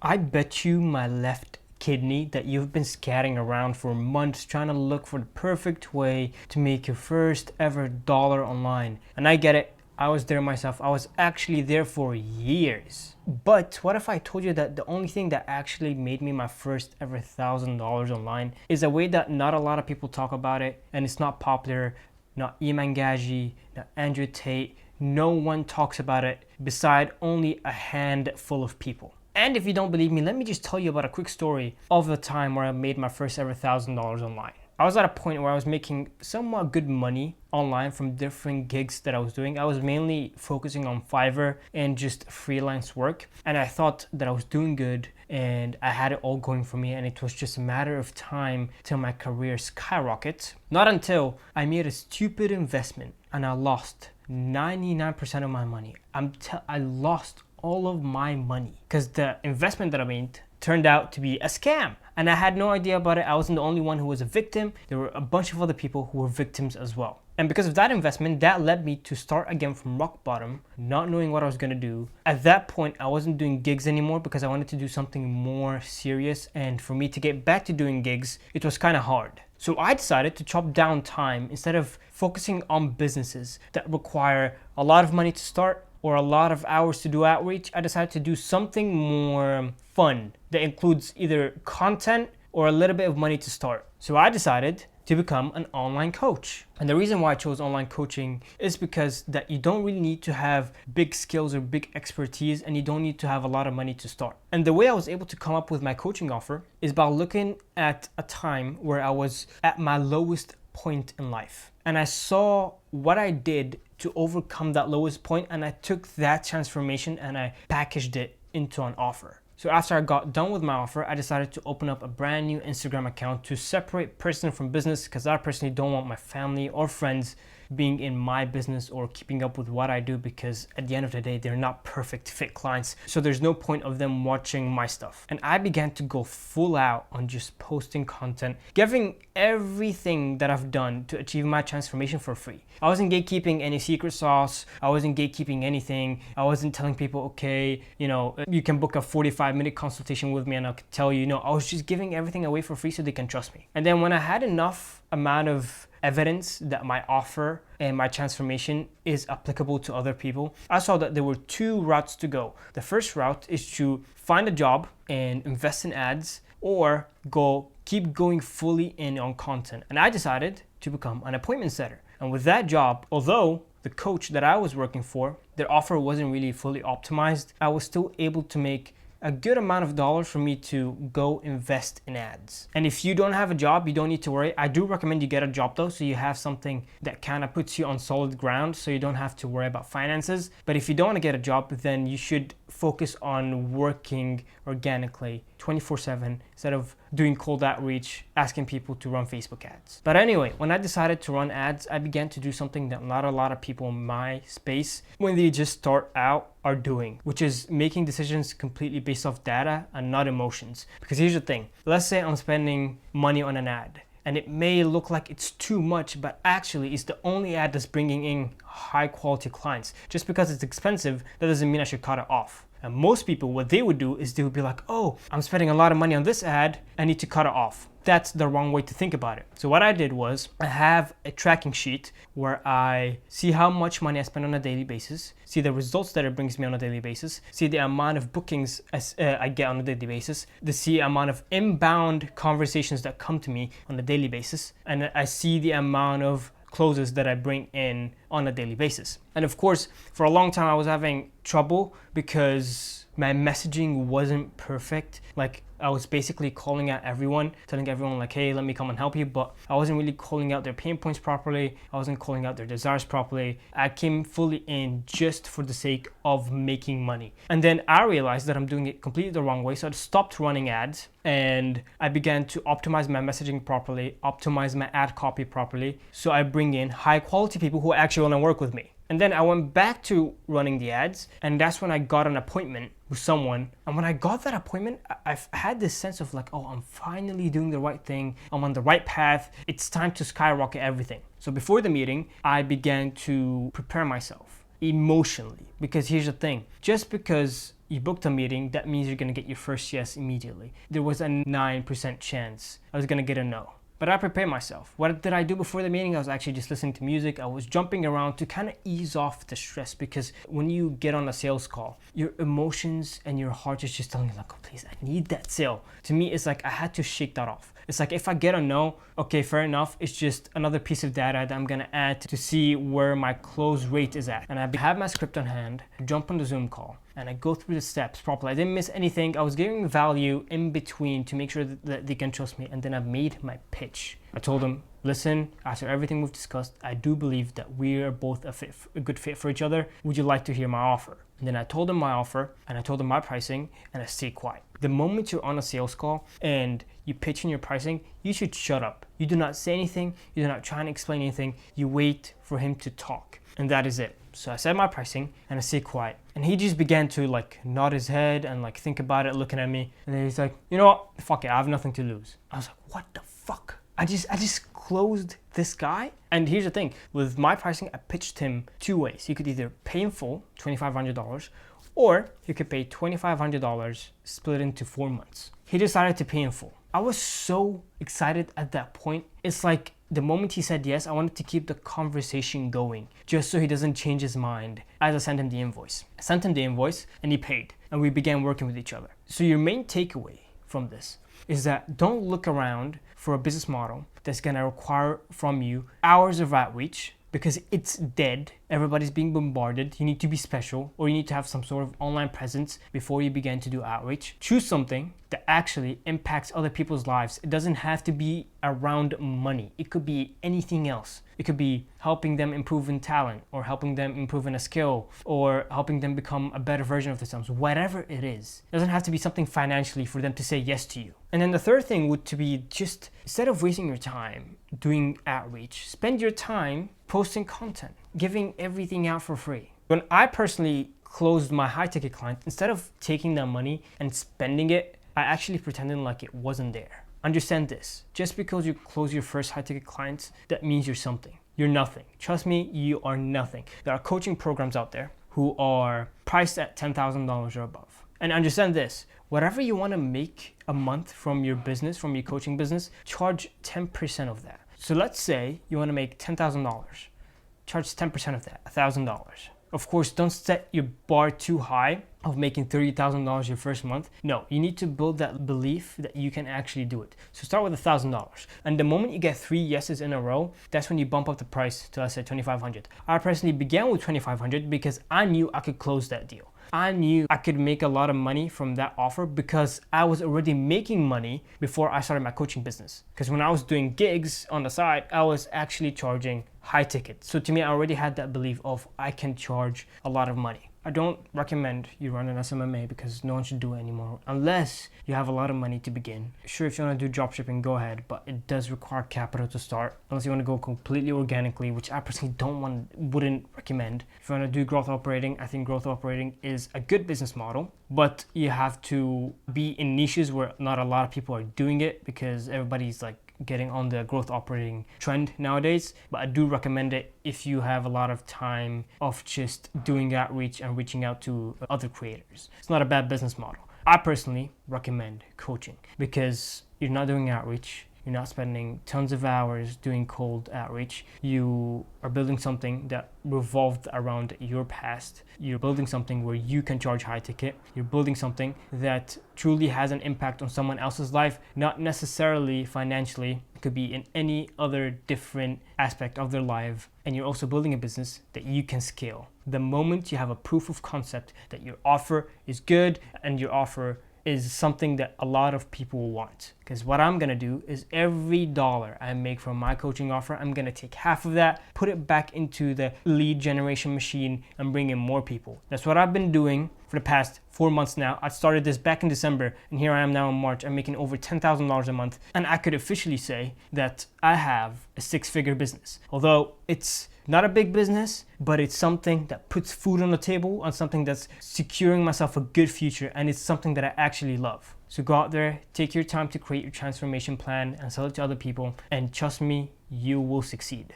I bet you my left kidney that you've been scatting around for months trying to look for the perfect way to make your first ever dollar online. And I get it, I was there myself. I was actually there for years. But what if I told you that the only thing that actually made me my first ever $1,000 online is a way that not a lot of people talk about it, and it's not popular, not Iman Gadzhi, not Andrew Tate, no one talks about it beside only a handful of people. And if you don't believe me, let me just tell you about a quick story of the time where I made my first ever $1,000 online. I was at a point where I was making somewhat good money online from different gigs that I was doing. I was mainly focusing on Fiverr and just freelance work. And I thought that I was doing good and I had it all going for me. And it was just a matter of time till my career skyrocket. Not until I made a stupid investment and I lost 99% of my money. I lost all of my money because the investment that I made turned out to be a scam. And I had no idea about it. I wasn't the only one who was a victim. There were a bunch of other people who were victims as well. And because of that investment, that led me to start again from rock bottom, not knowing what I was gonna do. At that point, I wasn't doing gigs anymore because I wanted to do something more serious. And for me to get back to doing gigs, it was kind of hard. So I decided to chop down time instead of focusing on businesses that require a lot of money to start or a lot of hours to do outreach. I decided to do something more fun that includes either content or a little bit of money to start. So I decided to become an online coach. And the reason why I chose online coaching is because that you don't really need to have big skills or big expertise, and you don't need to have a lot of money to start. And the way I was able to come up with my coaching offer is by looking at a time where I was at my lowest point in life. And I saw what I did to overcome that lowest point, and I took that transformation and I packaged it into an offer. So after I got done with my offer, I decided to open up a brand new Instagram account to separate personal from business, because I personally don't want my family or friends being in my business or keeping up with what I do, because at the end of the day, they're not perfect fit clients. So there's no point of them watching my stuff. And I began to go full out on just posting content, giving everything that I've done to achieve my transformation for free. I wasn't gatekeeping any secret sauce. I wasn't gatekeeping anything. I wasn't telling people, okay, you can book a 45-minute consultation with me and I'll tell you. No, I was just giving everything away for free so they can trust me. And then when I had enough amount of evidence that my offer and my transformation is applicable to other people, I saw that there were two routes to go. The first route is to find a job and invest in ads, or keep going fully in on content. And I decided to become an appointment setter. And with that job, although the coach that I was working for, their offer wasn't really fully optimized, I was still able to make a good amount of dollars for me to go invest in ads. And if you don't have a job, you don't need to worry. I do recommend you get a job though, so you have something that kind of puts you on solid ground, so you don't have to worry about finances. But if you don't want to get a job, then you should focus on working organically 24/7 instead of doing cold outreach, asking people to run Facebook ads. But anyway, when I decided to run ads, I began to do something that not a lot of people in my space, when they just start out, are doing, which is making decisions completely based off data and not emotions. Because here's the thing, let's say I'm spending money on an ad, and it may look like it's too much, but actually it's the only ad that's bringing in high quality clients. Just because it's expensive, that doesn't mean I should cut it off. And most people, what they would do is they would be like, oh, I'm spending a lot of money on this ad, I need to cut it off. That's the wrong way to think about it. So what I did was, I have a tracking sheet where I see how much money I spend on a daily basis, see the results that it brings me on a daily basis, see the amount of bookings I get on a daily basis, the amount of inbound conversations that come to me on a daily basis, and I see the amount of closes that I bring in on a daily basis. And of course, for a long time I was having trouble because my messaging wasn't perfect. Like, I was basically calling out everyone, telling everyone like, hey, let me come and help you, but I wasn't really calling out their pain points properly. I wasn't calling out their desires properly. I came fully in just for the sake of making money. And then I realized that I'm doing it completely the wrong way, so I stopped running ads and I began to optimize my messaging properly, optimize my ad copy properly, so I bring in high quality people who actually want to work with me. And then I went back to running the ads, and that's when I got an appointment with someone. And when I got that appointment, I've had this sense of like, oh, I'm finally doing the right thing. I'm on the right path. It's time to skyrocket everything. So before the meeting, I began to prepare myself emotionally, because here's the thing, just because you booked a meeting, that means you're gonna get your first yes immediately. There was a 9% chance I was gonna get a no. But I prepared myself. What did I do before the meeting? I was actually just listening to music. I was jumping around to kind of ease off the stress, because when you get on a sales call, your emotions and your heart is just telling you like, oh, please, I need that sale. To me, it's like I had to shake that off. It's like if I get a no, okay, fair enough. It's just another piece of data that I'm gonna add to see where my close rate is at. And I have my script on hand, jump on the Zoom call, and I go through the steps properly. I didn't miss anything. I was giving value in between to make sure that they can trust me. And then I made my pitch. I told them, listen, after everything we've discussed, I do believe that we are both a good fit for each other. Would you like to hear my offer? And then I told them my offer, and I told them my pricing, and I stayed quiet. The moment you're on a sales call and you pitch in your pricing, you should shut up. You do not say anything. You do not try and explain anything. You wait for him to talk. And that is it. So I said my pricing and I stayed quiet. And he just began to like nod his head and like think about it, looking at me. And then he's like, you know what? Fuck it. I have nothing to lose. I was like, what the fuck? I just closed this guy. And here's the thing. With my pricing, I pitched him two ways. He could either pay in full, $2,500, or he could pay $2,500 split into 4 months. He decided to pay in full. I was so excited at that point. It's like the moment he said yes, I wanted to keep the conversation going just so he doesn't change his mind as I sent him the invoice. I sent him the invoice and he paid, and we began working with each other. So your main takeaway from this is that don't look around for a business model that's gonna require from you hours of outreach, because it's dead. Everybody's being bombarded. You need to be special, or you need to have some sort of online presence before you begin to do outreach. Choose something that actually impacts other people's lives. It doesn't have to be around money. It could be anything else. It could be helping them improve in talent, or helping them improve in a skill, or helping them become a better version of themselves. Whatever it is. It doesn't have to be something financially for them to say yes to you. And then the third thing would to be just, instead of wasting your time doing outreach, spend your time posting content, giving everything out for free. When I personally closed my high ticket client, instead of taking that money and spending it, I actually pretended like it wasn't there. Understand this, just because you close your first high ticket clients, that means you're something. You're nothing. Trust me, you are nothing. There are coaching programs out there who are priced at $10,000 or above. And understand this, whatever you want to make a month from your business, from your coaching business, charge 10% of that. So let's say you want to make $10,000. Charge 10% of that, $1,000. Of course, don't set your bar too high of making $30,000 your first month. No, you need to build that belief that you can actually do it. So start with $1,000. And the moment you get 3 yeses in a row, that's when you bump up the price to, let's say, $2,500. I personally began with $2,500 because I knew I could close that deal. I knew I could make a lot of money from that offer because I was already making money before I started my coaching business. Because when I was doing gigs on the side, I was actually charging high ticket. So to me, I already had that belief of I can charge a lot of money. I don't recommend you run an SMMA because no one should do it anymore unless you have a lot of money to begin. Sure, if you want to do dropshipping, go ahead, but it does require capital to start unless you want to go completely organically, which I personally wouldn't recommend. If you want to do growth operating, I think growth operating is a good business model, but you have to be in niches where not a lot of people are doing it because everybody's like getting on the growth operating trend nowadays. But I do recommend it if you have a lot of time of just doing outreach and reaching out to other creators. It's not a bad business model. I personally recommend coaching because you're not doing outreach. You're not spending tons of hours doing cold outreach. You are building something that revolved around your past. You're building something where you can charge high ticket. You're building something that truly has an impact on someone else's life, not necessarily financially. It could be in any other different aspect of their life. And you're also building a business that you can scale. The moment you have a proof of concept that your offer is good and your offer is something that a lot of people want. Because what I'm gonna do is every dollar I make from my coaching offer, I'm gonna take half of that, put it back into the lead generation machine and bring in more people. That's what I've been doing for the past 4 months now. I started this back in December and here I am now in March. I'm making over $10,000 a month. And I could officially say that I have a 6-figure business. Although it's not a big business, but it's something that puts food on the table, on something that's securing myself a good future, and it's something that I actually love. So go out there, take your time to create your transformation plan and sell it to other people, and trust me, you will succeed.